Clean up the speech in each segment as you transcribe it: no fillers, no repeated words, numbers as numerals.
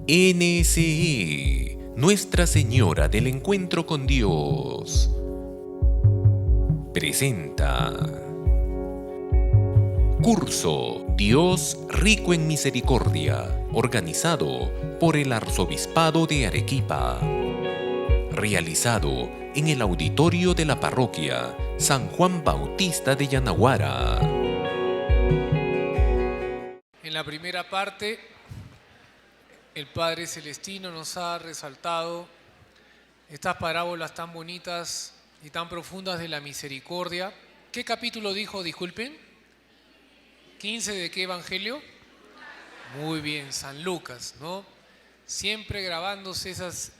NSE, Nuestra Señora del Encuentro con Dios, presenta Curso Dios Rico en Misericordia, organizado por el Arzobispado de Arequipa, realizado en el auditorio de la parroquia San Juan Bautista de Yanaguara. En la primera parte, el Padre Celestino nos ha resaltado estas parábolas tan bonitas y tan profundas de la misericordia. ¿Qué capítulo dijo, disculpen? ¿15 de qué evangelio? Muy bien, San Lucas, ¿no? Siempre grabándose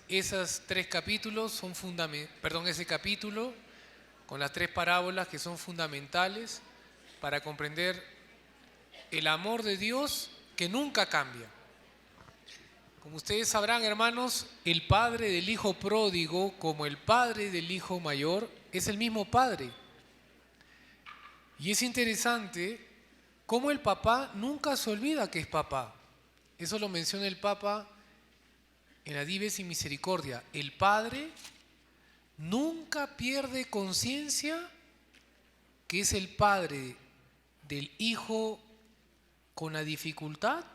esas tres capítulos, ese capítulo con las tres parábolas que son fundamentales para comprender el amor de Dios que nunca cambia. Como ustedes sabrán, hermanos, el padre del hijo pródigo, como el padre del hijo mayor, es el mismo padre. Y es interesante cómo el papá nunca se olvida que es papá. Eso lo menciona el Papa en la Dives y Misericordia. El padre nunca pierde conciencia que es el padre del hijo con la dificultad,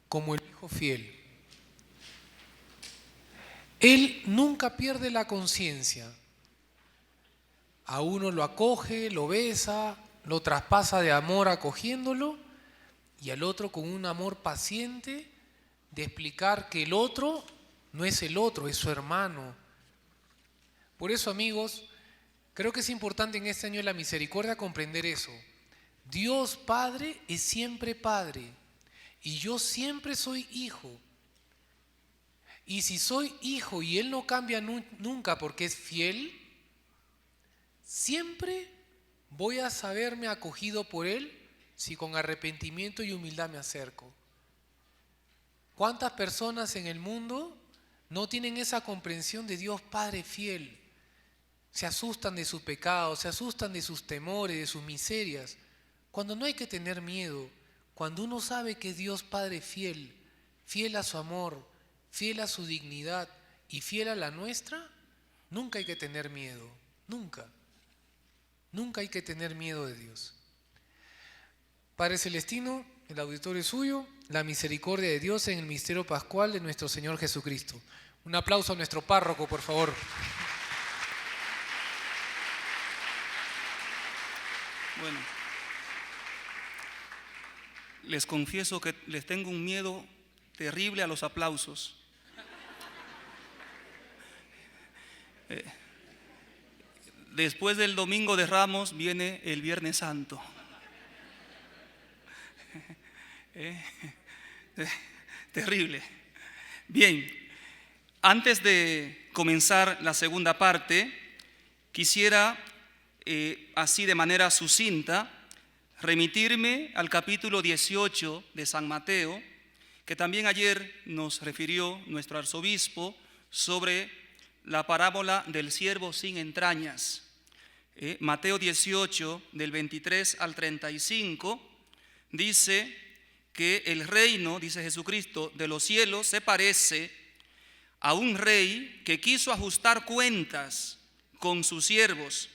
como el hijo fiel. Él nunca pierde la conciencia. A uno lo acoge, lo besa, lo traspasa de amor acogiéndolo, y al otro con un amor paciente de explicar que el otro no es el otro, es su hermano. Por eso, amigos, creo que es importante en este año de la misericordia comprender eso. Dios Padre es siempre Padre y yo siempre soy hijo. Y si soy hijo y Él no cambia nunca porque es fiel, siempre voy a saberme acogido por Él si con arrepentimiento y humildad me acerco. ¿Cuántas personas en el mundo no tienen esa comprensión de Dios Padre fiel? Se asustan de su pecado, se asustan de sus temores, de sus miserias. Cuando no hay que tener miedo, cuando uno sabe que es Dios Padre fiel, fiel a su amor, fiel a su dignidad y fiel a la nuestra, nunca hay que tener miedo, nunca. Nunca hay que tener miedo de Dios. Padre Celestino, el auditorio es suyo, la misericordia de Dios en el misterio pascual de nuestro Señor Jesucristo. Un aplauso a nuestro párroco, por favor. Bueno, les confieso que les tengo un miedo terrible a los aplausos. Después del Domingo de Ramos viene el Viernes Santo. Terrible. Bien, antes de comenzar la segunda parte, quisiera, así de manera sucinta, remitirme al capítulo 18 de San Mateo, que también ayer nos refirió nuestro arzobispo sobre la parábola del siervo sin entrañas. Mateo 18, del 23 al 35, dice que el reino, dice Jesucristo, de los cielos se parece a un rey que quiso ajustar cuentas con sus siervos.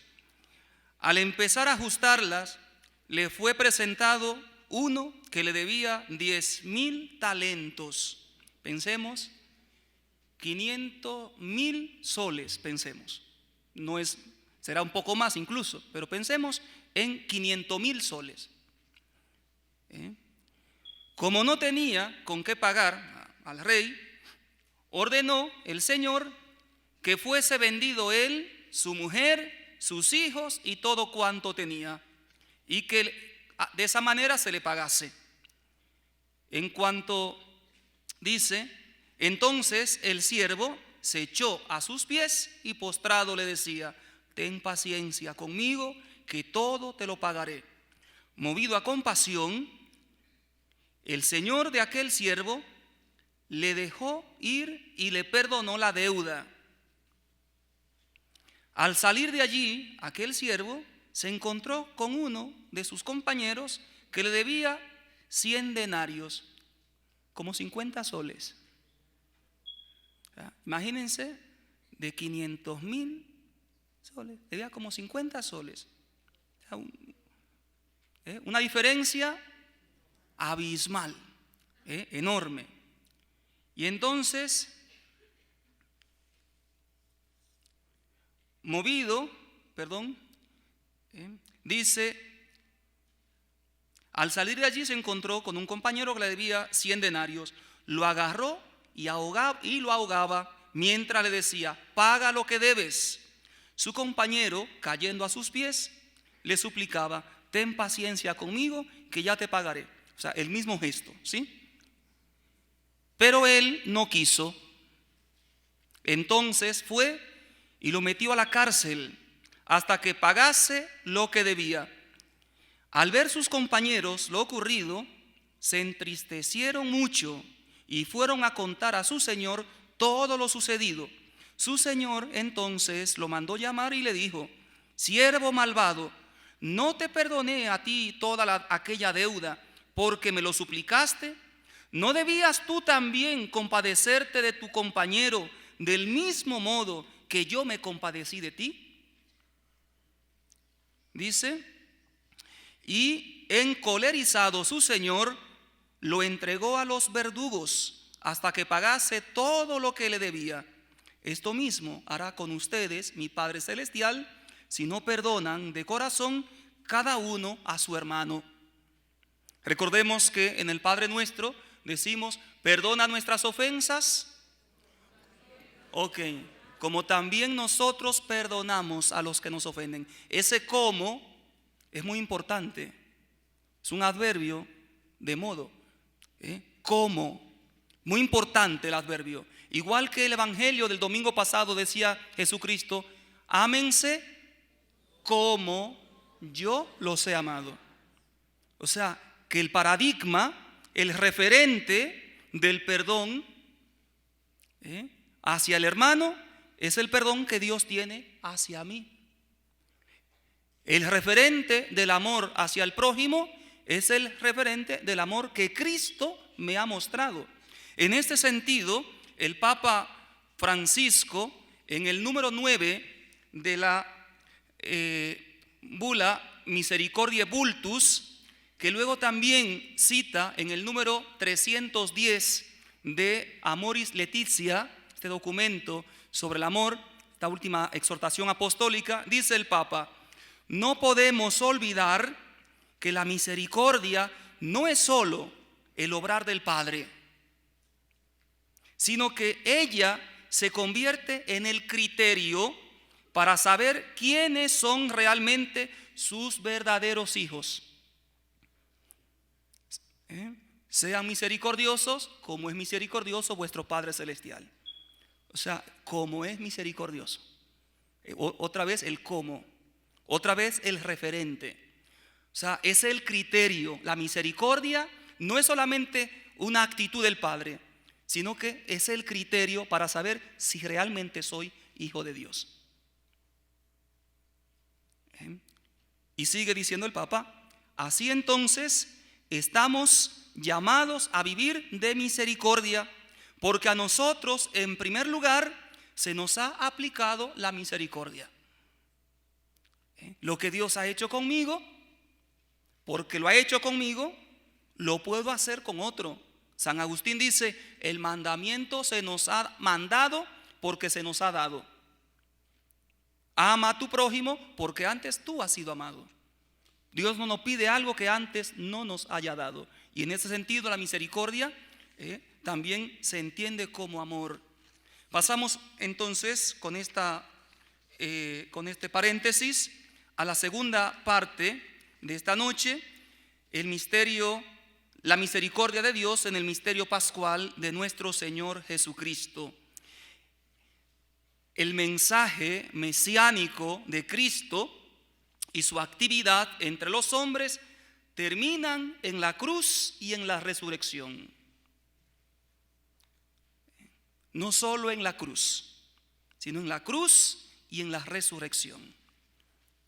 Al empezar a ajustarlas, le fue presentado uno que le debía 10,000 talentos. Pensemos, 500,000 soles, pensemos. Será un poco más incluso, pero pensemos en 500,000 soles. Como no tenía con qué pagar al rey, ordenó el Señor que fuese vendido él, su mujer, sus hijos y todo cuanto tenía, y que de esa manera se le pagase. En cuanto dice, entonces el siervo se echó a sus pies y postrado le decía: ten paciencia conmigo, que todo te lo pagaré. Movido a compasión, el señor de aquel siervo le dejó ir y le perdonó la deuda. Al salir de allí, aquel siervo se encontró con uno de sus compañeros que le debía 100 denarios. como 50 soles. Imagínense, de 500.000 soles, debía como 50 soles. Una diferencia abismal, enorme. Y entonces, dice, al salir de allí se encontró con un compañero que le debía 100 denarios. Lo agarró y lo ahogaba mientras le decía: paga lo que debes. Su compañero, cayendo a sus pies, le suplicaba: ten paciencia conmigo, que ya te pagaré. O sea, el mismo gesto, ¿sí? Pero él no quiso. Entonces fue y lo metió a la cárcel hasta que pagase lo que debía. Al ver sus compañeros lo ocurrido, se entristecieron mucho y fueron a contar a su señor todo lo sucedido. Su señor entonces lo mandó llamar y le dijo: siervo malvado, ¿no te perdoné a ti toda aquella deuda porque me lo suplicaste? ¿No debías tú también compadecerte de tu compañero del mismo modo que yo me compadecí de ti? Dice, y encolerizado su señor, lo entregó a los verdugos hasta que pagase todo lo que le debía. Esto mismo hará con ustedes mi Padre Celestial, si no perdonan de corazón cada uno a su hermano. Recordemos que en el Padre Nuestro decimos: perdona nuestras ofensas. Ok, como también nosotros perdonamos a los que nos ofenden. Ese como es muy importante. Es un adverbio de modo. Como. Muy importante el adverbio. Igual que el evangelio del domingo pasado decía Jesucristo: ámense como yo los he amado. O sea, que el paradigma, el referente del perdón hacia el hermano es el perdón que Dios tiene hacia mí. El referente del amor hacia el prójimo es el referente del amor que Cristo me ha mostrado. En este sentido, el Papa Francisco, en el número 9 de la bula Misericordiae Vultus, que luego también cita en el número 310 de Amoris Laetitia, este documento sobre el amor, esta última exhortación apostólica, dice el Papa: no podemos olvidar que la misericordia no es solo el obrar del Padre, sino que ella se convierte en el criterio para saber quiénes son realmente sus verdaderos hijos. Sean misericordiosos como es misericordioso vuestro Padre Celestial. O sea, como es misericordioso. Otra vez el cómo, otra vez el referente. O sea, es el criterio. La misericordia no es solamente una actitud del Padre, sino que es el criterio para saber si realmente soy hijo de Dios. Y sigue diciendo el Papa: así entonces estamos llamados a vivir de misericordia, porque a nosotros en primer lugar se nos ha aplicado la misericordia. Lo que Dios ha hecho conmigo, porque lo ha hecho conmigo, lo puedo hacer con otro. San Agustín dice: el mandamiento se nos ha mandado porque se nos ha dado. Ama a tu prójimo porque antes tú has sido amado. Dios no nos pide algo que antes no nos haya dado. Y en ese sentido la misericordia también se entiende como amor. Pasamos entonces con este paréntesis a la segunda parte de esta noche, el misterio, la misericordia de Dios en el misterio pascual de nuestro Señor Jesucristo. El mensaje mesiánico de Cristo y su actividad entre los hombres terminan en la cruz y en la resurrección. No solo en la cruz, sino en la cruz y en la resurrección.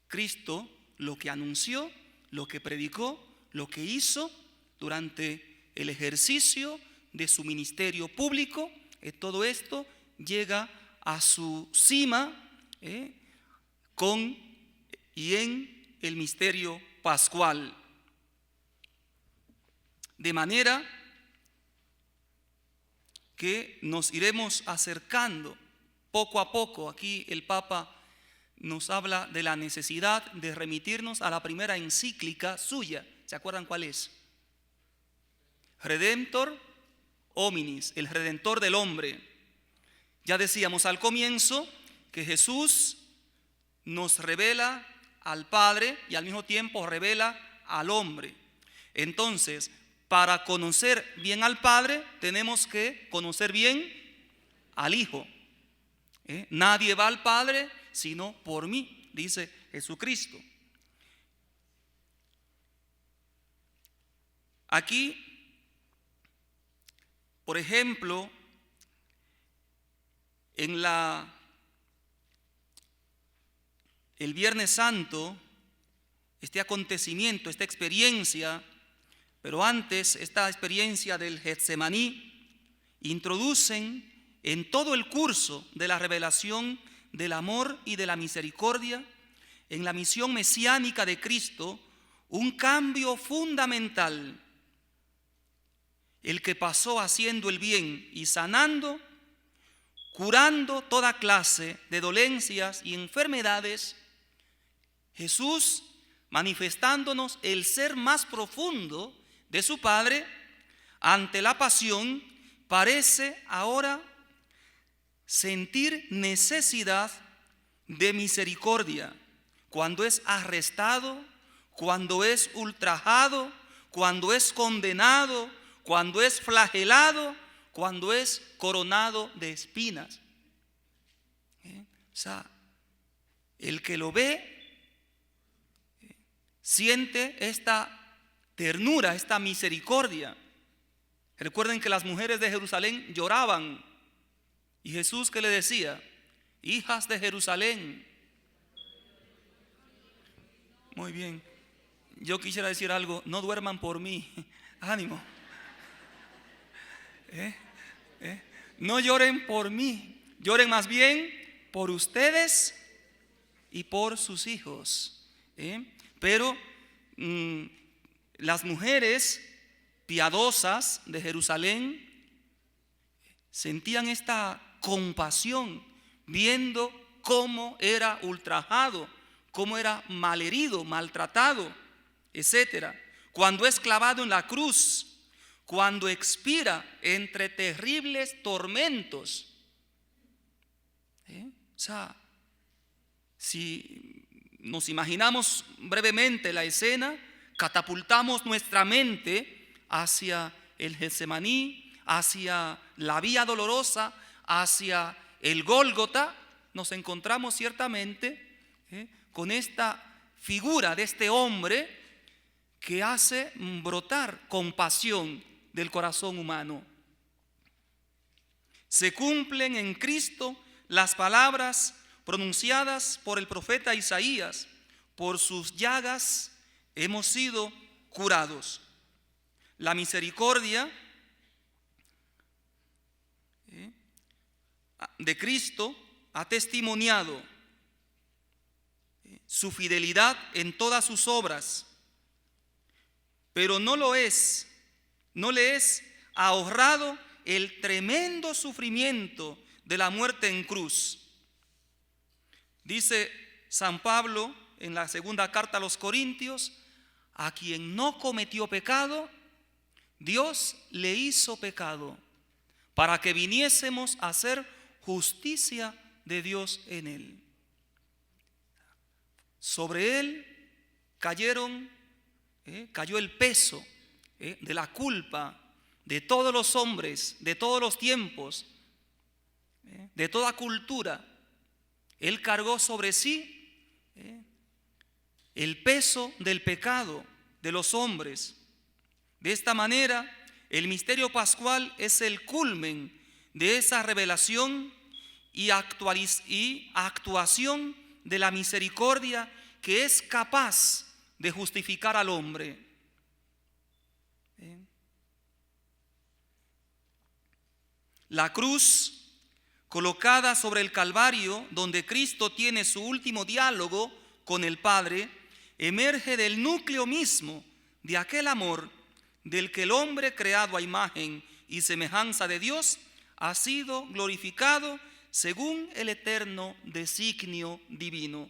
Cristo lo que anunció, lo que predicó, lo que hizo durante el ejercicio de su ministerio público. Todo esto llega a su cima con y en el misterio pascual. De manera que nos iremos acercando poco a poco. Aquí el Papa nos habla de la necesidad de remitirnos a la primera encíclica suya. ¿Se acuerdan cuál es? Redemptor hominis, el redentor del hombre. Ya decíamos al comienzo que Jesús nos revela al Padre y al mismo tiempo revela al hombre. Entonces, para conocer bien al Padre, tenemos que conocer bien al Hijo. Nadie va al Padre sino por mí, dice Jesucristo. Aquí, por ejemplo, en el Viernes Santo, este acontecimiento, esta experiencia, pero antes esta experiencia del Getsemaní, introducen en todo el curso de la revelación del amor y de la misericordia, en la misión mesiánica de Cristo, un cambio fundamental. El que pasó haciendo el bien y sanando, curando toda clase de dolencias y enfermedades, Jesús manifestándonos el ser más profundo de su Padre, ante la pasión, parece ahora sentir necesidad de misericordia cuando es arrestado, cuando es ultrajado, cuando es condenado, cuando es flagelado, cuando es coronado de espinas. O sea, el que lo ve siente esta ternura, esta misericordia. Recuerden que las mujeres de Jerusalén lloraban. Y Jesús, ¿qué le decía? Hijas de Jerusalén. Muy bien. Yo quisiera decir algo. No duerman por mí. Ánimo. No lloren por mí. Lloren más bien por ustedes y por sus hijos. Pero las mujeres piadosas de Jerusalén sentían esta compasión viendo cómo era ultrajado, cómo era malherido, maltratado, etc. Cuando es clavado en la cruz, cuando expira entre terribles tormentos. O sea, si nos imaginamos brevemente la escena, catapultamos nuestra mente hacia el Getsemaní, hacia la vía dolorosa, hacia el Gólgota, nos encontramos ciertamente con esta figura de este hombre que hace brotar compasión del corazón humano. Se cumplen en Cristo las palabras pronunciadas por el profeta Isaías: por sus llagas hemos sido curados. La misericordia de Cristo ha testimoniado su fidelidad en todas sus obras, pero no le es ahorrado el tremendo sufrimiento de la muerte en cruz. Dice San Pablo en la segunda carta a los Corintios: a quien no cometió pecado, Dios le hizo pecado, para que viniésemos a hacer justicia de Dios en él. Sobre él cayó el peso de la culpa de todos los hombres, de todos los tiempos, de toda cultura. Él cargó sobre sí el peso del pecado de los hombres. De esta manera, el misterio pascual es el culmen de esa revelación y actuación de la misericordia que es capaz de justificar al hombre. La cruz colocada sobre el Calvario, donde Cristo tiene su último diálogo con el Padre, emerge del núcleo mismo de aquel amor del que el hombre, creado a imagen y semejanza de Dios, ha sido glorificado según el eterno designio divino.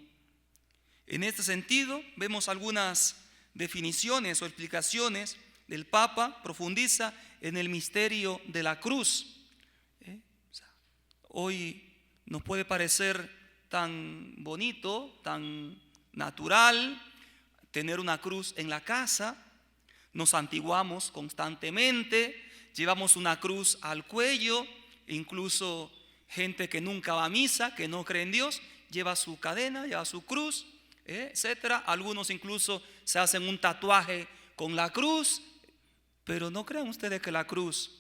En este sentido, vemos algunas definiciones o explicaciones del Papa. Profundiza en el misterio de la cruz. Hoy nos puede parecer tan bonito, tan natural tener una cruz en la casa. Nos santiguamos constantemente, llevamos una cruz al cuello. Incluso gente que nunca va a misa, que no cree en Dios, lleva su cadena, lleva su cruz, etcétera. Algunos incluso se hacen un tatuaje con la cruz. Pero ¿no creen ustedes que la cruz,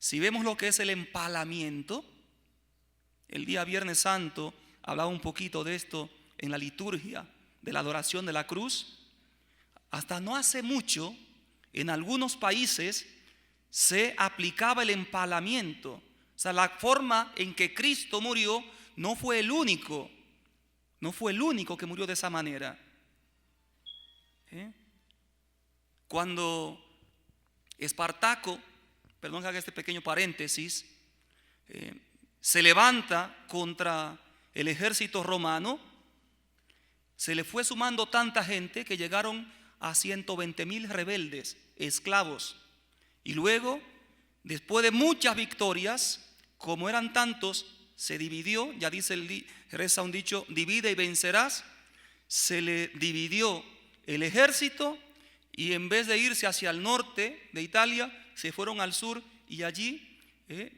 si vemos lo que es el empalamiento? El día Viernes Santo hablaba un poquito de esto en la liturgia de la adoración de la cruz. Hasta no hace mucho, en algunos países se aplicaba el empalamiento. O sea, la forma en que Cristo murió no fue el único que murió de esa manera. Cuando Espartaco, perdón que haga este pequeño paréntesis, se levanta contra el ejército romano, se le fue sumando tanta gente que llegaron a 120,000 rebeldes, esclavos. Y luego, después de muchas victorias, como eran tantos, se dividió. Ya reza un dicho: divide y vencerás. Se le dividió el ejército, y en vez de irse hacia el norte de Italia, se fueron al sur, y allí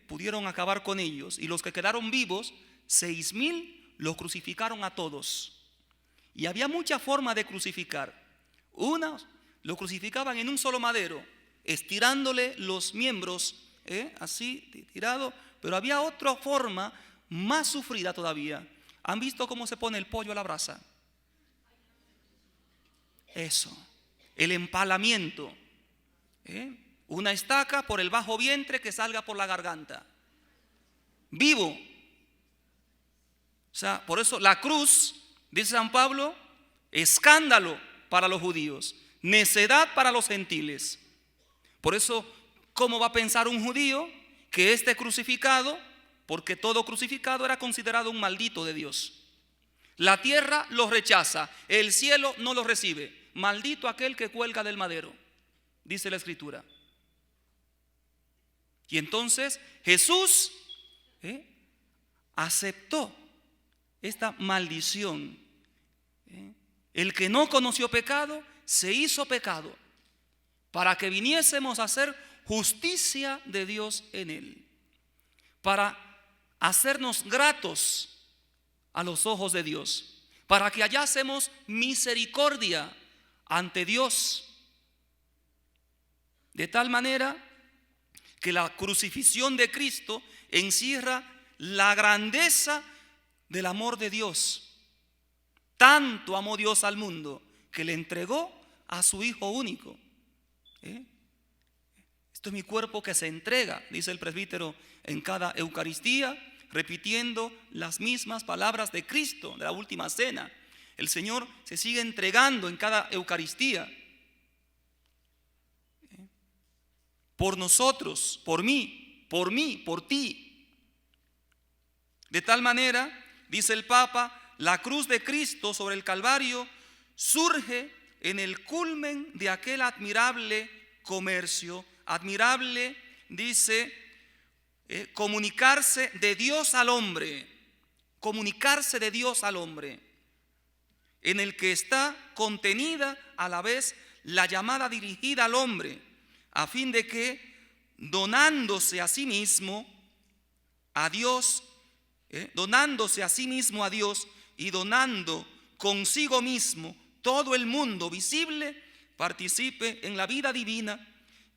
pudieron acabar con ellos. Y los que quedaron vivos, 6,000, los crucificaron a todos. Y había muchas formas de crucificar. Unas lo crucificaban en un solo madero, estirándole los miembros, así tirado. Pero había otra forma más sufrida todavía. ¿Han visto cómo se pone el pollo a la brasa? Eso, el empalamiento. Una estaca por el bajo vientre que salga por la garganta, vivo. O sea, por eso la cruz, dice San Pablo, escándalo para los judíos, necedad para los gentiles. Por eso, ¿cómo va a pensar un judío que esté crucificado? Porque todo crucificado era considerado un maldito de Dios. La tierra los rechaza, el cielo no los recibe. Maldito aquel que cuelga del madero, dice la Escritura. Y entonces Jesús aceptó esta maldición. El que no conoció pecado se hizo pecado para que viniésemos a hacer justicia de Dios en él, para hacernos gratos a los ojos de Dios, para que hallásemos misericordia ante Dios. De tal manera que la crucifixión de Cristo encierra la grandeza del amor de Dios. Tanto amó Dios al mundo que le entregó a su Hijo único. Esto es mi cuerpo que se entrega, dice el presbítero en cada Eucaristía, repitiendo las mismas palabras de Cristo de la última cena. El Señor se sigue entregando en cada Eucaristía. Por nosotros, por mí, por ti. De tal manera, dice el Papa, la cruz de Cristo sobre el Calvario surge en el culmen de aquel admirable comercio. Admirable, dice, comunicarse de Dios al hombre. Comunicarse de Dios al hombre, en el que está contenida a la vez la llamada dirigida al hombre, a fin de que, donándose a sí mismo a Dios, donándose a sí mismo a Dios y donando consigo mismo todo el mundo visible, participe en la vida divina,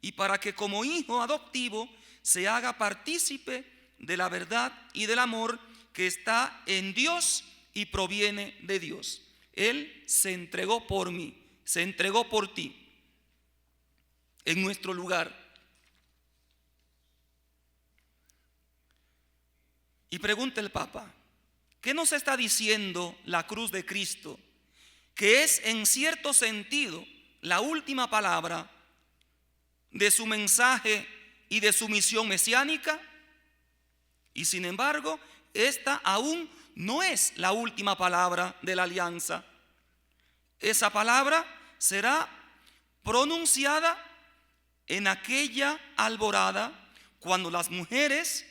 y para que como hijo adoptivo se haga partícipe de la verdad y del amor que está en Dios y proviene de Dios. Él se entregó por mí, se entregó por ti, en nuestro lugar. Y pregunta el Papa, ¿qué nos está diciendo la cruz de Cristo? Que es en cierto sentido la última palabra de su mensaje y de su misión mesiánica. Y sin embargo, esta aún no es la última palabra de la alianza. Esa palabra será pronunciada en aquella alborada cuando las mujeres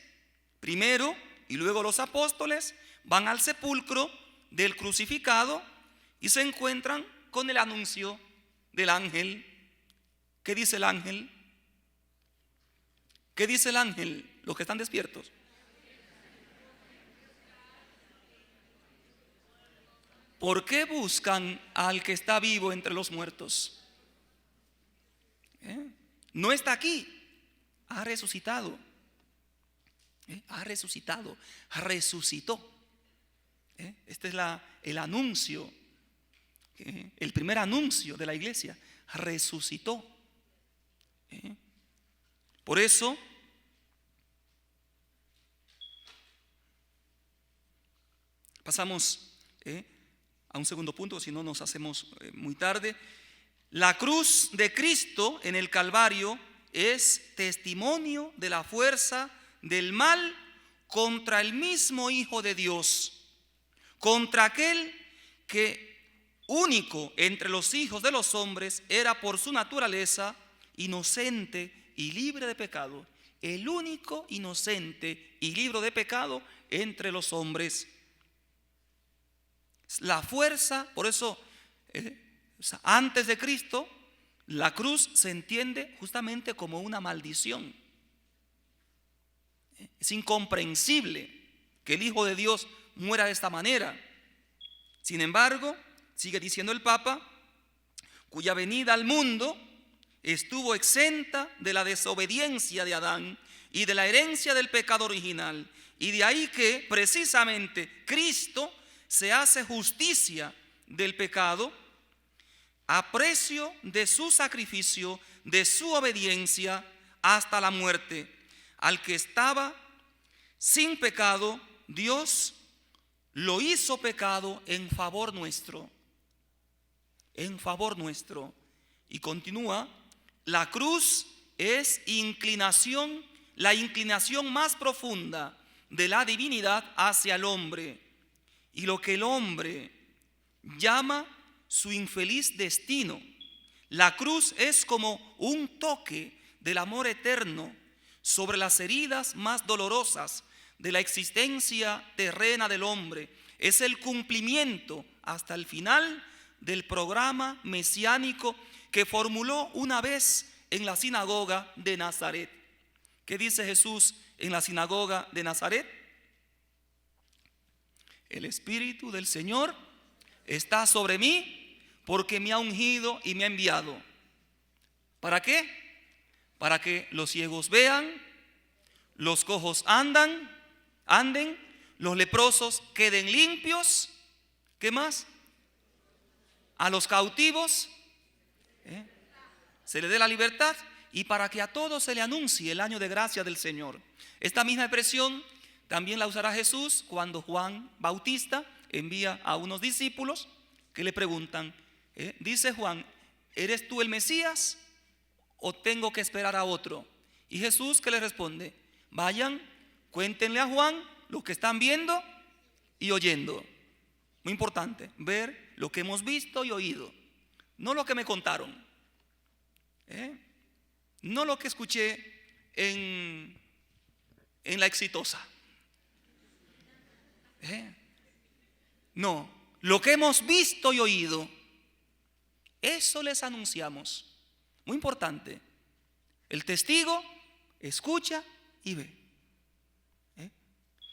primero y luego los apóstoles van al sepulcro del crucificado y se encuentran con el anuncio del ángel. ¿Qué dice el ángel? ¿Qué dice el ángel? Los que están despiertos. ¿Por qué buscan al que está vivo entre los muertos? No está aquí, ha resucitado. Ha resucitado, resucitó. Este es el anuncio, el primer anuncio de la iglesia, resucitó. Por eso, pasamos a un segundo punto, si no nos hacemos muy tarde. La cruz de Cristo en el Calvario es testimonio de la fuerza del mal contra el mismo Hijo de Dios, contra aquel que único entre los hijos de los hombres era por su naturaleza inocente y libre de pecado, el único inocente y libre de pecado entre los hombres. La fuerza, por eso antes de Cristo la cruz se entiende justamente como una maldición. Es incomprensible que el Hijo de Dios muera de esta manera. Sin embargo, sigue diciendo el Papa, cuya venida al mundo estuvo exenta de la desobediencia de Adán y de la herencia del pecado original. Y de ahí que precisamente Cristo se hace justicia del pecado a precio de su sacrificio, de su obediencia hasta la muerte. Al que estaba sin pecado, Dios lo hizo pecado en favor nuestro. En favor nuestro. Y continúa, la cruz es inclinación, la inclinación más profunda de la divinidad hacia el hombre. Y lo que el hombre llama su infeliz destino. La cruz es como un toque del amor eterno sobre las heridas más dolorosas de la existencia terrena del hombre. Es el cumplimiento hasta el final del programa mesiánico que formuló una vez en la sinagoga de Nazaret. ¿Qué dice Jesús en la sinagoga de Nazaret? El Espíritu del Señor está sobre mí porque me ha ungido y me ha enviado. ¿Para qué? Para que los ciegos vean, los cojos anden, los leprosos queden limpios. ¿Qué más? A los cautivos se le dé la libertad y para que a todos se le anuncie el año de gracia del Señor. Esta misma expresión también la usará Jesús cuando Juan Bautista envía a unos discípulos que le preguntan, dice Juan, ¿eres tú el Mesías o tengo que esperar a otro? Y Jesús, ¿qué le responde? Vayan, cuéntenle a Juan lo que están viendo y oyendo. Muy importante, ver lo que hemos visto y oído, no lo que me contaron, no lo que escuché en La Exitosa. No, lo que hemos visto y oído, eso les anunciamos. Muy importante. El testigo escucha y ve.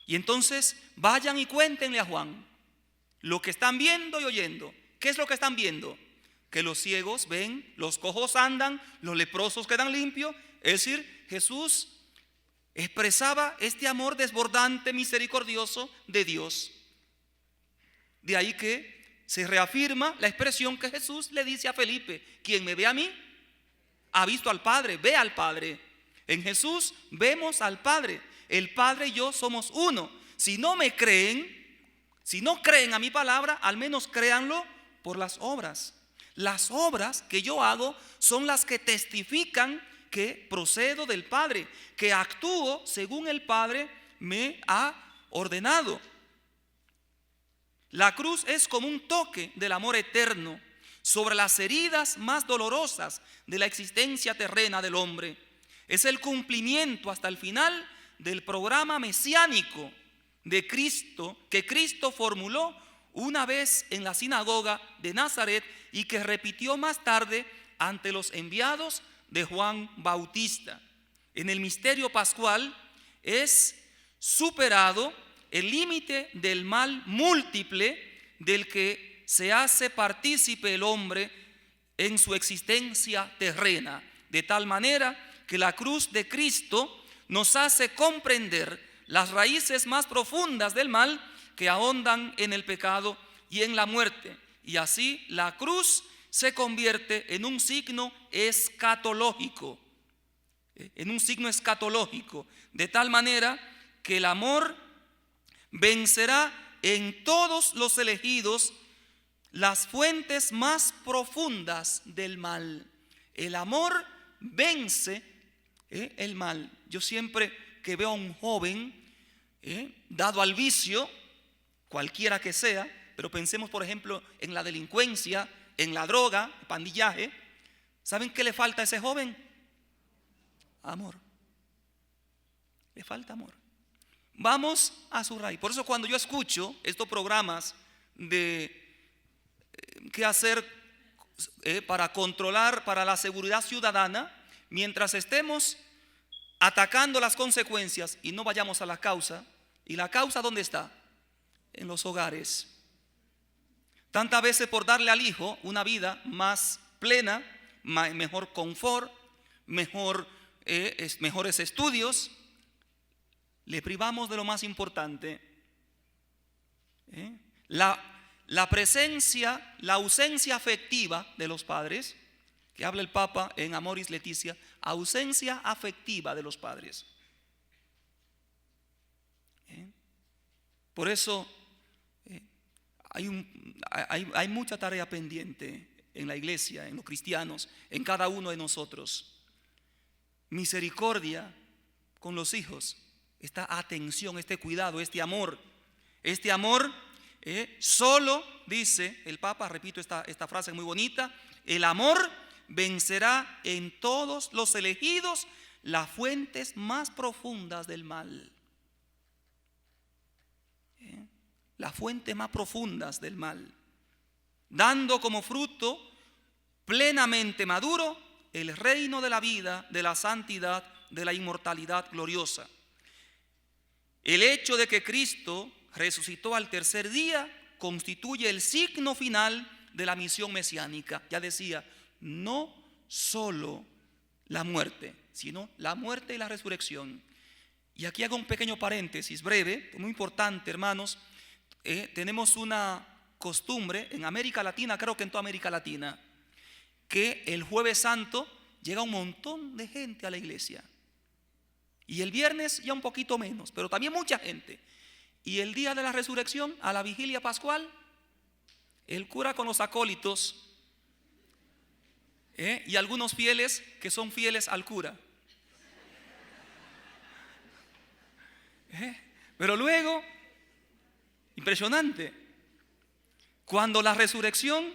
Y entonces vayan y cuéntenle a Juan lo que están viendo y oyendo. ¿Qué es lo que están viendo? Que los ciegos ven, los cojos andan, los leprosos quedan limpios. Es decir, Jesús expresaba este amor desbordante, misericordioso de Dios. De ahí que se reafirma la expresión que Jesús le dice a Felipe: quien me ve a mí, ha visto al Padre, ve al Padre. En Jesús vemos al Padre. El Padre y yo somos uno. si no me creen, si no creen a mi palabra, al menos créanlo por las obras. Las obras que yo hago son las que testifican que procedo del Padre, que actúo según el Padre me ha ordenado. La cruz es como un toque del amor eterno sobre las heridas más dolorosas de la existencia terrena del hombre. Es el cumplimiento hasta el final del programa mesiánico de Cristo, que Cristo formuló una vez en la sinagoga de Nazaret y que repitió más tarde ante los enviados de Juan Bautista. En el misterio pascual es superado el límite del mal múltiple del que se hace partícipe el hombre en su existencia terrena, de tal manera que la cruz de Cristo nos hace comprender las raíces más profundas del mal que ahondan en el pecado y en la muerte. Y así la cruz se convierte en un signo escatológico, de tal manera que el amor vencerá en todos los elegidos las fuentes más profundas del mal. El amor vence el mal. Yo siempre que veo a un joven dado al vicio, cualquiera que sea, pero pensemos por ejemplo en la delincuencia, en la droga, pandillaje, ¿saben qué le falta a ese joven? Amor. Le falta amor. Vamos a su raíz. Por eso cuando yo escucho estos programas de qué hacer para controlar, para la seguridad ciudadana, mientras estemos atacando las consecuencias y no vayamos a la causa. ¿Y la causa dónde está? En los hogares. Tantas veces por darle al hijo una vida más plena, mejor confort, mejores estudios, le privamos de lo más importante. La presencia, la ausencia afectiva de los padres, que habla el Papa en Amoris Laetitia, ausencia afectiva de los padres. Por eso hay mucha tarea pendiente en la iglesia, en los cristianos, en cada uno de nosotros. Misericordia con los hijos, esta atención, este cuidado, este amor. Solo, dice el Papa, repito esta frase muy bonita, el amor vencerá en todos los elegidos las fuentes más profundas del mal. Las fuentes más profundas del mal, dando como fruto plenamente maduro el reino de la vida, de la santidad, de la inmortalidad gloriosa. El hecho de que Cristo resucitó al tercer día constituye el signo final de la misión mesiánica. Ya decía, no solo la muerte, sino la muerte y la resurrección. Y aquí hago un pequeño paréntesis breve, muy importante, hermanos. Tenemos una costumbre en América Latina, creo que en toda América Latina, que el Jueves Santo llega un montón de gente a la iglesia. Y el viernes ya un poquito menos, pero también mucha gente. Y el día de la resurrección, a la vigilia pascual, el cura con los acólitos y algunos fieles que son fieles al cura. Pero luego, impresionante, cuando la resurrección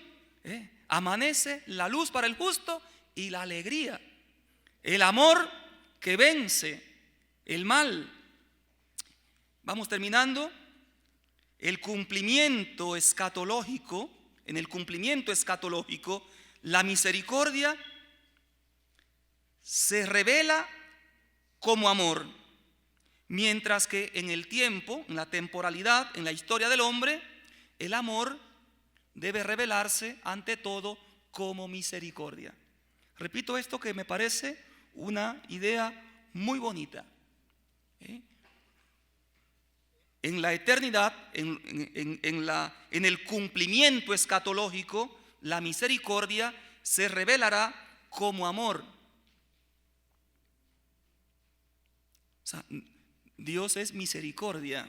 amanece la luz para el justo y la alegría, el amor que vence el mal. Vamos terminando. El cumplimiento escatológico, en el cumplimiento escatológico, la misericordia se revela como amor, mientras que en el tiempo, en la temporalidad, en la historia del hombre, el amor debe revelarse ante todo como misericordia. Repito esto que me parece una idea muy bonita. En la eternidad, en el cumplimiento escatológico, la misericordia se revelará como amor. O sea, Dios es misericordia.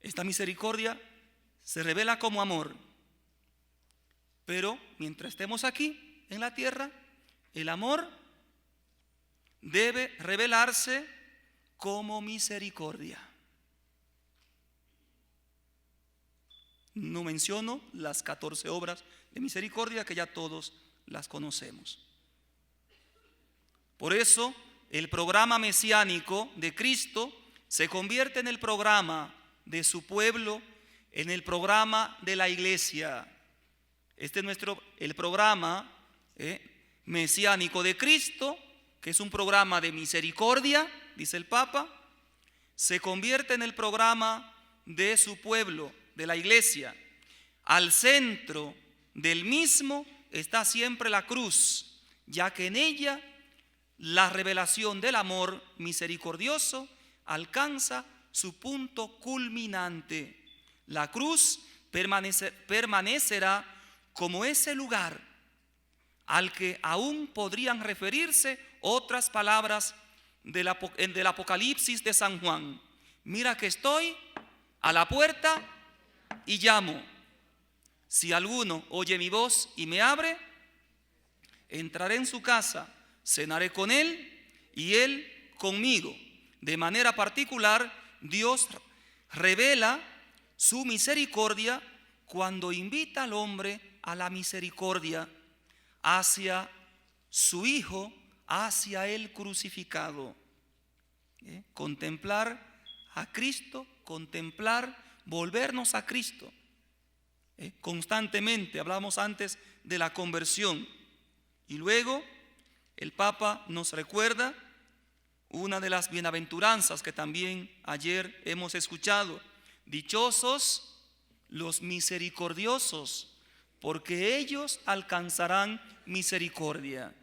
Esta misericordia se revela como amor. Pero mientras estemos aquí en la tierra, el amor debe revelarse como misericordia. No menciono las 14 obras de misericordia que ya todos las conocemos. Por eso el programa mesiánico de Cristo se convierte en el programa de su pueblo, en el programa de la iglesia. Este es el programa mesiánico de Cristo, que es un programa de misericordia, dice el Papa, se convierte en el programa de su pueblo, de la iglesia. Al centro del mismo está siempre la cruz, ya que en ella la revelación del amor misericordioso alcanza su punto culminante. La cruz permanecerá como ese lugar al que aún podrían referirse otras palabras del Apocalipsis de San Juan. Mira que estoy a la puerta y llamo. Si alguno oye mi voz y me abre, entraré en su casa, cenaré con él y él conmigo. De manera particular, Dios revela su misericordia cuando invita al hombre a la misericordia hacia su Hijo, hacia el crucificado. Contemplar a Cristo, volvernos a Cristo. Constantemente, hablamos antes de la conversión. Y luego el Papa nos recuerda una de las bienaventuranzas que también ayer hemos escuchado. Dichosos los misericordiosos, porque ellos alcanzarán misericordia.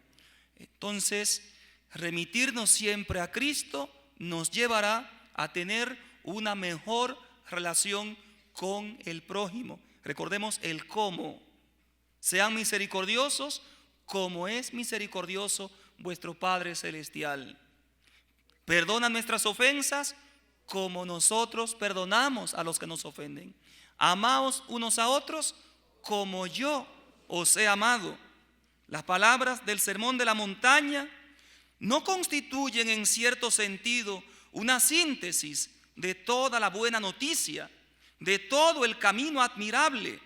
Entonces, remitirnos siempre a Cristo nos llevará a tener una mejor relación con el prójimo. Recordemos el cómo. Sean misericordiosos como es misericordioso vuestro Padre Celestial. Perdona nuestras ofensas como nosotros perdonamos a los que nos ofenden. Amaos unos a otros como yo os he amado. Las palabras del Sermón de la Montaña no constituyen en cierto sentido una síntesis de toda la buena noticia, de todo el camino admirable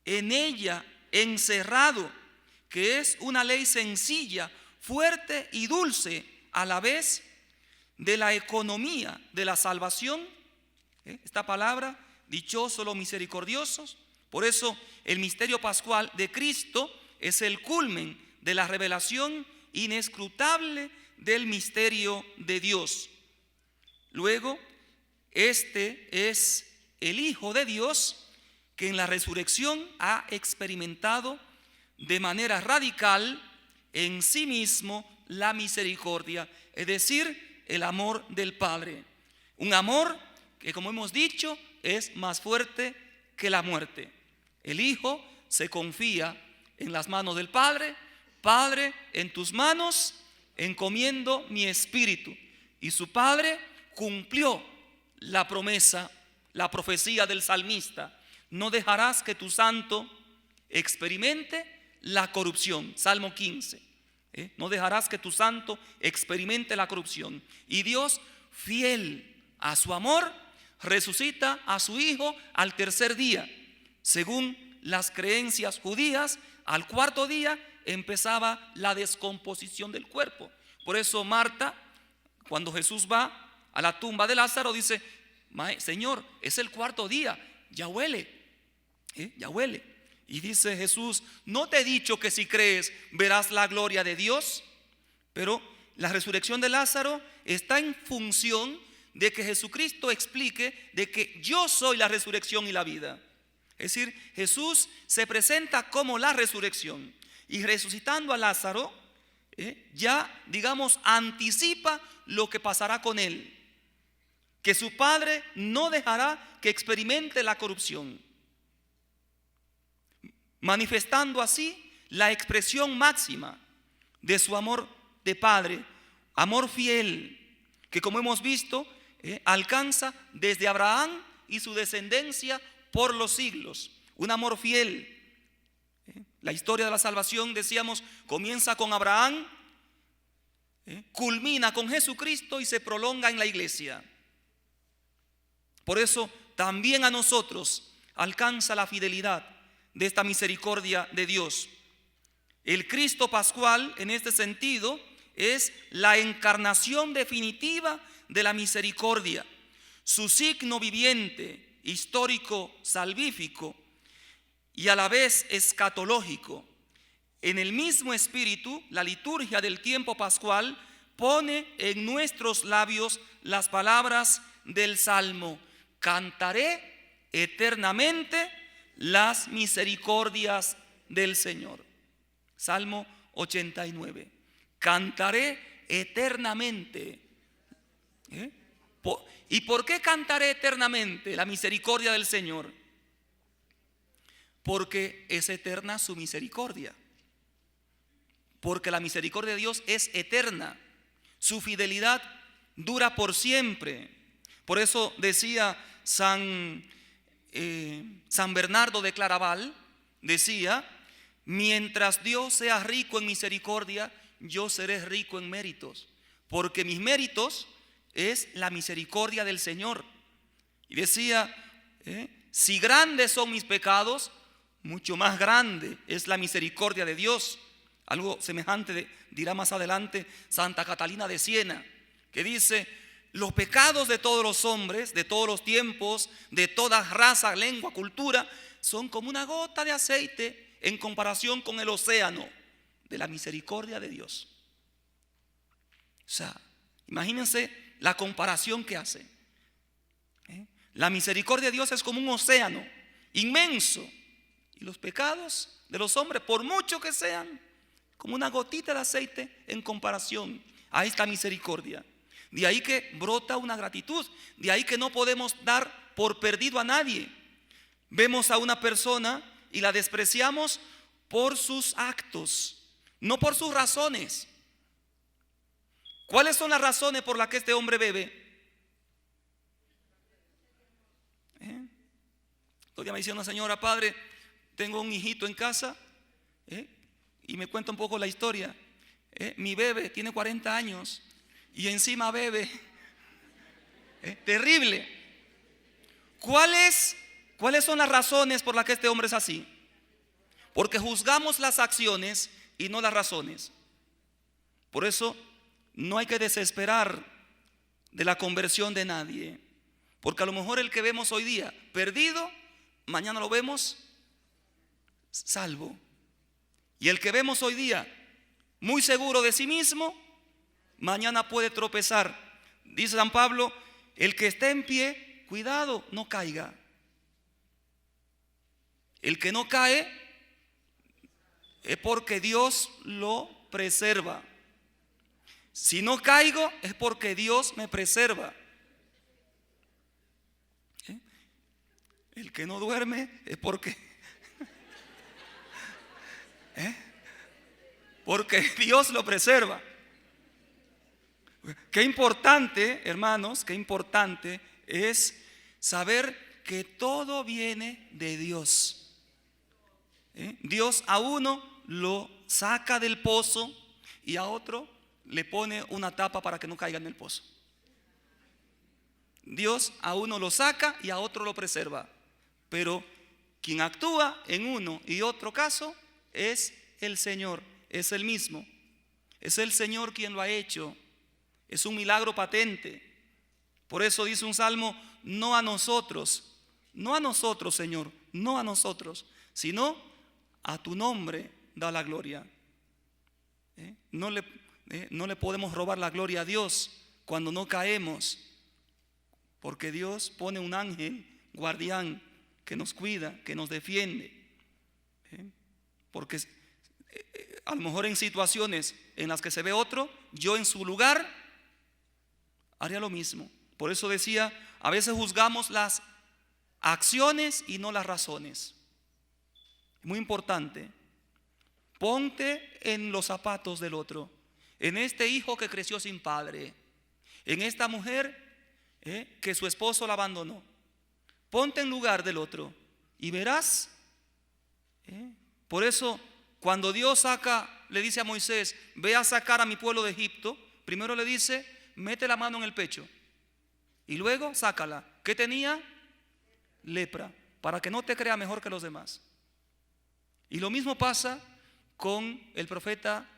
en ella encerrado, que es una ley sencilla, fuerte y dulce a la vez, de la economía de la salvación. Esta palabra, dichosos los misericordiosos. Por eso el misterio pascual de Cristo es el culmen de la revelación inescrutable del misterio de Dios. Luego, este es el Hijo de Dios que en la resurrección ha experimentado de manera radical en sí mismo la misericordia, es decir, el amor del Padre. Un amor que, como hemos dicho, es más fuerte que la muerte. El Hijo se confía en las manos del Padre. Padre, en tus manos encomiendo mi espíritu. Y su Padre cumplió la promesa, la profecía del salmista. No dejarás que tu santo experimente la corrupción. Salmo 15. No dejarás que tu santo experimente la corrupción. Y Dios, fiel a su amor, resucita a su Hijo al tercer día. Según las creencias judías, al cuarto día empezaba la descomposición del cuerpo. Por eso Marta, cuando Jesús va a la tumba de Lázaro, dice: Señor, es el cuarto día, ya huele, ya huele. Y dice Jesús: ¿no te he dicho que si crees verás la gloria de Dios? Pero la resurrección de Lázaro está en función de que Jesucristo explique de que yo soy la resurrección y la vida. Es decir, Jesús se presenta como la resurrección, y resucitando a Lázaro, ya digamos anticipa lo que pasará con él, que su Padre no dejará que experimente la corrupción, manifestando así la expresión máxima de su amor de Padre, amor fiel, que como hemos visto alcanza desde Abraham y su descendencia por los siglos. Un amor fiel. La historia de la salvación, decíamos, comienza con Abraham, culmina con Jesucristo y se prolonga en la iglesia. Por eso también a nosotros alcanza la fidelidad de esta misericordia de Dios. El Cristo pascual, en este sentido, es la encarnación definitiva de la misericordia, su signo viviente, histórico, salvífico y a la vez escatológico. En el mismo espíritu, la liturgia del tiempo pascual pone en nuestros labios las palabras del Salmo: cantaré eternamente las misericordias del Señor. Salmo 89. Cantaré eternamente. ¿Y por qué cantaré eternamente la misericordia del Señor? Porque es eterna su misericordia. Porque la misericordia de Dios es eterna. Su fidelidad dura por siempre. Por eso decía San Bernardo de Claraval, decía: mientras Dios sea rico en misericordia, yo seré rico en méritos, porque mis méritos es la misericordia del Señor. Y decía, si grandes son mis pecados, mucho más grande es la misericordia de Dios. Algo semejante dirá más adelante Santa Catalina de Siena, que dice: los pecados de todos los hombres, de todos los tiempos, de toda raza, lengua, cultura, son como una gota de aceite en comparación con el océano de la misericordia de Dios. O sea, imagínense la comparación que hace. La misericordia de Dios es como un océano inmenso, y los pecados de los hombres, por mucho que sean, como una gotita de aceite en comparación a esta misericordia. De ahí que brota una gratitud, de ahí que no podemos dar por perdido a nadie. Vemos a una persona y la despreciamos por sus actos, no por sus razones. ¿Cuáles son las razones por las que este hombre bebe? Todavía me decía una señora: padre, tengo un hijito en casa, y me cuenta un poco la historia. Mi bebé tiene 40 años y encima bebe. Terrible. ¿Cuáles son las razones por las que este hombre es así? Porque juzgamos las acciones y no las razones. Por eso no hay que desesperar de la conversión de nadie, porque a lo mejor el que vemos hoy día perdido, mañana lo vemos salvo. Y el que vemos hoy día muy seguro de sí mismo, mañana puede tropezar. Dice San Pablo: el que esté en pie, cuidado, no caiga. El que no cae es porque Dios lo preserva. Si no caigo es porque Dios me preserva. El que no duerme es porque porque Dios lo preserva. Qué importante, hermanos, qué importante es saber que todo viene de Dios. Dios a uno lo saca del pozo y a otro le pone una tapa para que no caiga en el pozo. Dios a uno lo saca y a otro lo preserva. Pero quien actúa en uno y otro caso es el Señor, es el mismo. Es el Señor quien lo ha hecho. Es un milagro patente. Por eso dice un salmo: no a nosotros, Señor, no a nosotros, sino a tu nombre da la gloria. No le podemos robar la gloria a Dios cuando no caemos, porque Dios pone un ángel guardián que nos cuida, que nos defiende. Porque a lo mejor en situaciones en las que se ve otro, yo en su lugar haría lo mismo. Por eso decía, a veces juzgamos las acciones y no las razones. Muy importante. Ponte en los zapatos del otro. En este hijo que creció sin padre, en esta mujer que su esposo la abandonó. Ponte en lugar del otro y verás. Por eso, cuando Dios le dice a Moisés, ve a sacar a mi pueblo de Egipto, primero le dice, mete la mano en el pecho y luego sácala. ¿Qué tenía? Lepra, para que no te crea mejor que los demás. Y lo mismo pasa con el profeta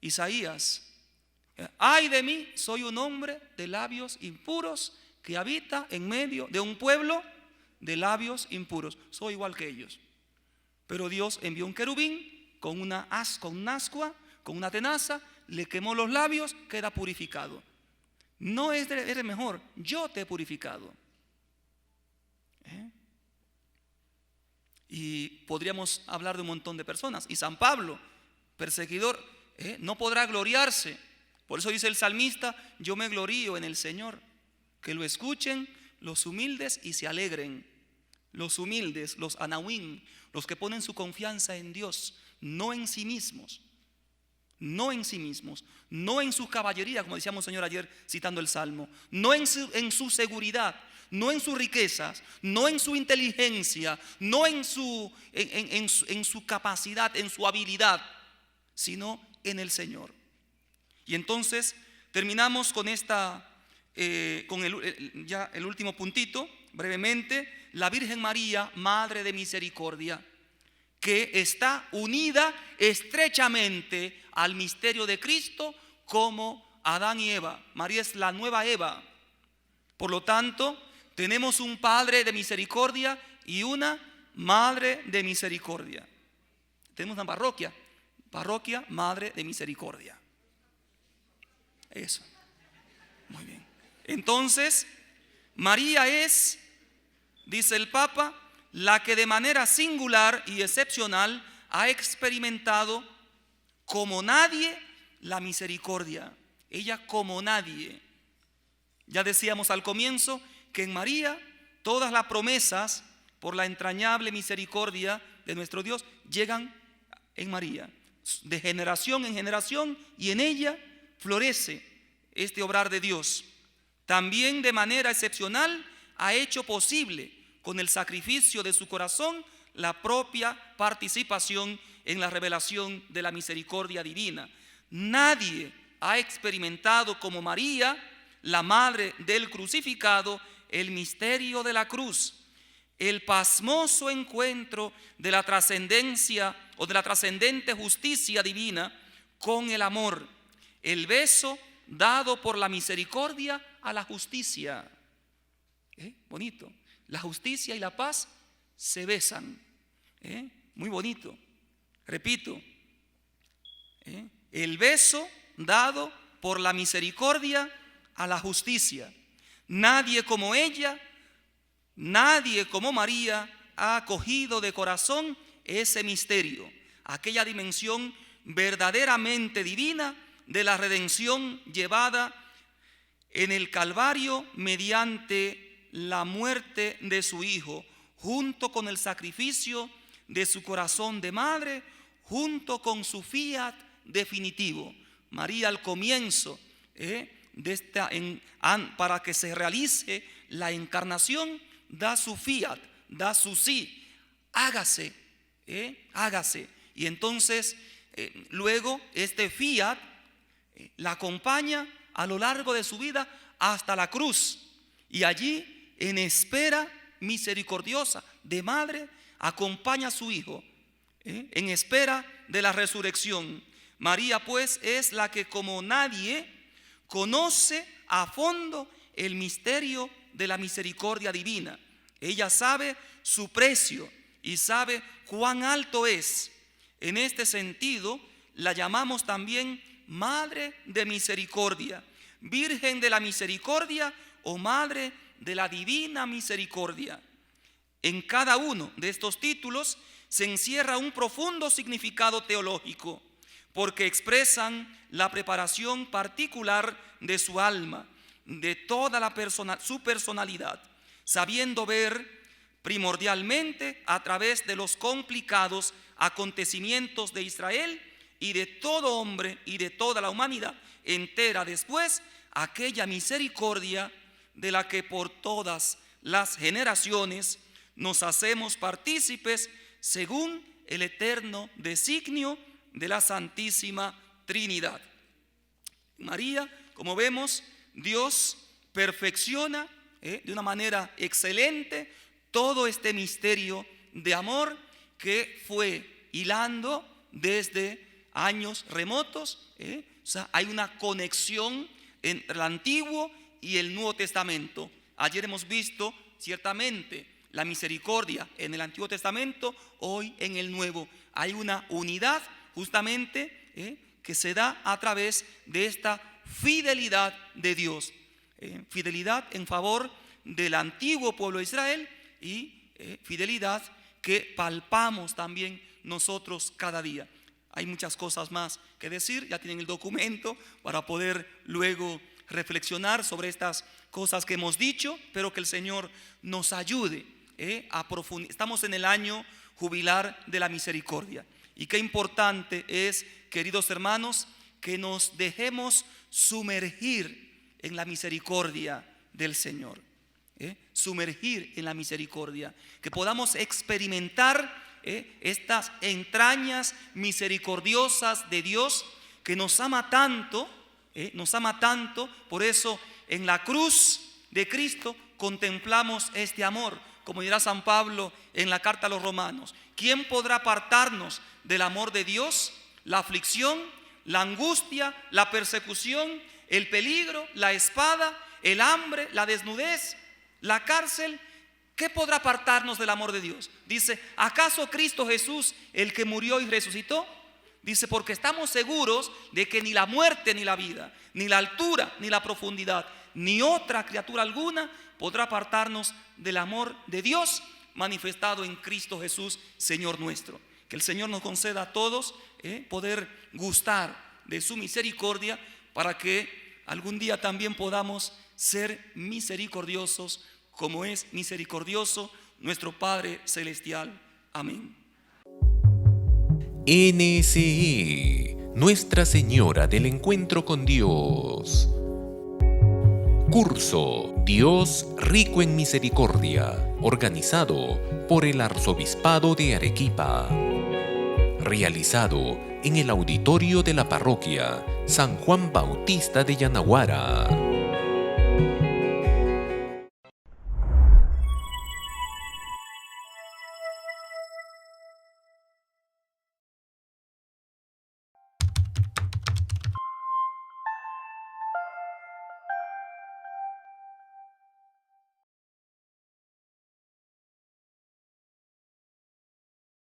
Isaías. Ay de mí, soy un hombre de labios impuros que habita en medio de un pueblo de labios impuros. Soy igual que ellos. Pero Dios envió un querubín con una ascua, con una tenaza, le quemó los labios, queda purificado. No eres mejor, yo te he purificado. Y podríamos hablar de un montón de personas. Y San Pablo, perseguidor, no podrá gloriarse. Por eso dice el salmista, yo me glorío en el Señor. Que lo escuchen los humildes y se alegren. Los humildes, los anahuín, los que ponen su confianza en Dios, no en sí mismos. No en sí mismos, no en su caballería, como decíamos Señor ayer citando el Salmo, no en su seguridad, no en sus riquezas, no en su inteligencia, no en su capacidad, en su habilidad, sino en el Señor. Y entonces terminamos con el último puntito, brevemente, la Virgen María, Madre de Misericordia, que está unida estrechamente al misterio de Cristo como Adán y Eva. María es la nueva Eva. Por lo tanto, tenemos un Padre de misericordia y una Madre de misericordia. Tenemos una parroquia Madre de Misericordia. Eso. Muy bien. Entonces, María es, dice el Papa, la que de manera singular y excepcional ha experimentado como nadie la misericordia. Ella como nadie. Ya decíamos al comienzo que en María todas las promesas por la entrañable misericordia de nuestro Dios llegan en María, de generación en generación, y en ella florece este obrar de Dios. También de manera excepcional ha hecho posible con el sacrificio de su corazón la propia participación en la revelación de la misericordia divina. Nadie ha experimentado como María, la madre del crucificado, el misterio de la cruz, el pasmoso encuentro de la trascendencia o de la trascendente justicia divina con el amor, el beso dado por la misericordia a la justicia. Bonito. La justicia y la paz se besan. Muy bonito. Repito. El beso dado por la misericordia a la justicia. Nadie como ella, nadie como María ha acogido de corazón ese misterio, aquella dimensión verdaderamente divina de la redención llevada en el Calvario mediante la muerte de su Hijo, junto con el sacrificio de su corazón de madre, junto con su fiat definitivo. María al comienzo para que se realice la encarnación, da su fiat, da su sí, hágase, hágase. Y entonces luego este fiat la acompaña a lo largo de su vida hasta la cruz, y allí en espera misericordiosa de madre acompaña a su Hijo en espera de la resurrección. María pues es la que como nadie conoce a fondo el misterio de la misericordia divina. Ella sabe su precio y sabe cuán alto es. En este sentido la llamamos también Madre de Misericordia, Virgen de la Misericordia o Madre de la Divina Misericordia. En cada uno de estos títulos se encierra un profundo significado teológico, porque expresan la preparación particular de su alma, de toda su personalidad, sabiendo ver primordialmente a través de los complicados acontecimientos de Israel y de todo hombre y de toda la humanidad entera después, aquella misericordia de la que por todas las generaciones nos hacemos partícipes según el eterno designio de la Santísima Trinidad. María, como vemos, Dios perfecciona de una manera excelente todo este misterio de amor que fue hilando desde años remotos. O sea, hay una conexión entre el Antiguo y el Nuevo Testamento. Ayer hemos visto ciertamente la misericordia en el Antiguo Testamento, hoy en el Nuevo. Hay una unidad justamente que se da a través de esta fidelidad de Dios. Fidelidad en favor del antiguo pueblo de Israel y fidelidad que palpamos también nosotros cada día. Hay muchas cosas más que decir, ya tienen el documento para poder luego reflexionar sobre estas cosas que hemos dicho, pero que el Señor nos ayude a profundizar. Estamos en el año jubilar de la misericordia y qué importante es, queridos hermanos, que nos dejemos sumergir en la misericordia del Señor. Sumergir en la misericordia, que podamos experimentar estas entrañas misericordiosas de Dios que nos ama tanto, por eso en la cruz de Cristo contemplamos este amor, como dirá San Pablo en la carta a los Romanos: ¿quién podrá apartarnos del amor de Dios? La aflicción, la angustia, la persecución, el peligro, la espada, el hambre, la desnudez, la cárcel. ¿Qué podrá apartarnos del amor de Dios? Dice, ¿acaso Cristo Jesús, el que murió y resucitó? Dice, porque estamos seguros de que ni la muerte ni la vida, ni la altura ni la profundidad, ni otra criatura alguna podrá apartarnos del amor de Dios manifestado en Cristo Jesús, Señor nuestro. Que el Señor nos conceda a todos poder gustar de su misericordia, para que algún día también podamos ser misericordiosos como es misericordioso nuestro Padre Celestial. Amén. NSE, Nuestra Señora del Encuentro con Dios. Curso Dios Rico en Misericordia, organizado por el Arzobispado de Arequipa. Realizado en el auditorio de la parroquia San Juan Bautista de Yanaguara.